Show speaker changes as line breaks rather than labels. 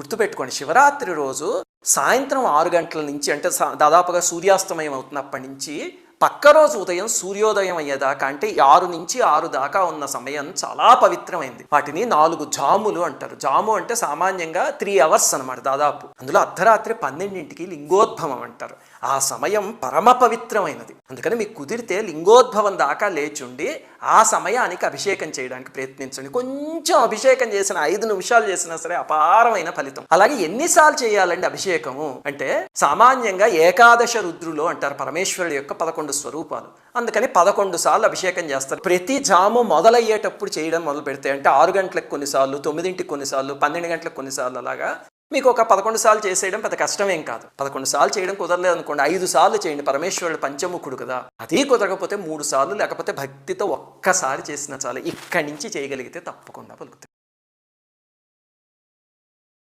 గుర్తుపెట్టుకోండి, శివరాత్రి రోజు సాయంత్రం 6 గంటల నుంచి అంటే దాదాపుగా సూర్యాస్తమయం అవుతున్నప్పటి నుంచి పక్క రోజు ఉదయం సూర్యోదయం అయ్యేదాకా అంటే 6 నుంచి 6 దాకా ఉన్న సమయం చాలా పవిత్రమైంది. వాటిని 4 జాములు అంటారు. జాము అంటే సామాన్యంగా 3 అవర్స్ అనమాట దాదాపు. అందులో అర్ధరాత్రి 12ంటికి లింగోద్భవం అంటారు. ఆ సమయం పరమ పవిత్రమైనది. అందుకని మీకు కుదిరితే లింగోద్భవం దాకా లేచుండి ఆ సమయానికి అభిషేకం చేయడానికి ప్రయత్నించండి. కొంచెం అభిషేకం చేసిన 5 నిమిషాలు చేసినా సరే అపారమైన ఫలితం. అలాగే ఎన్నిసార్లు చేయాలండి అభిషేకము అంటే సామాన్యంగా ఏకాదశ రుద్రులు అంటారు పరమేశ్వరుడు యొక్క 11 స్వరూపాలు. అందుకని 11 సార్లు అభిషేకం చేస్తారు. ప్రతి జాము మొదలయ్యేటప్పుడు చేయడం మొదలు పెడితే అంటే 6 గంటలకు కొన్నిసార్లు, 9ంటికి కొన్నిసార్లు, 12 గంటలకు కొన్నిసార్లు అలాగా మీకు ఒక 11 సార్లు చేసేయడం పెద్ద కష్టమేం కాదు. 11 సార్లు చేయడం కుదరలేదు అనుకోండి, 5 సార్లు చేయండి. పరమేశ్వరుడు పంచముఖుడు కదా. అది కుదరకపోతే 3 సార్లు లేకపోతే భక్తితో ఒక్కసారి చేసినా చాలు. ఇక్కడి నుంచి చేయగలిగితే తప్పకుండా పలుకుతుంది.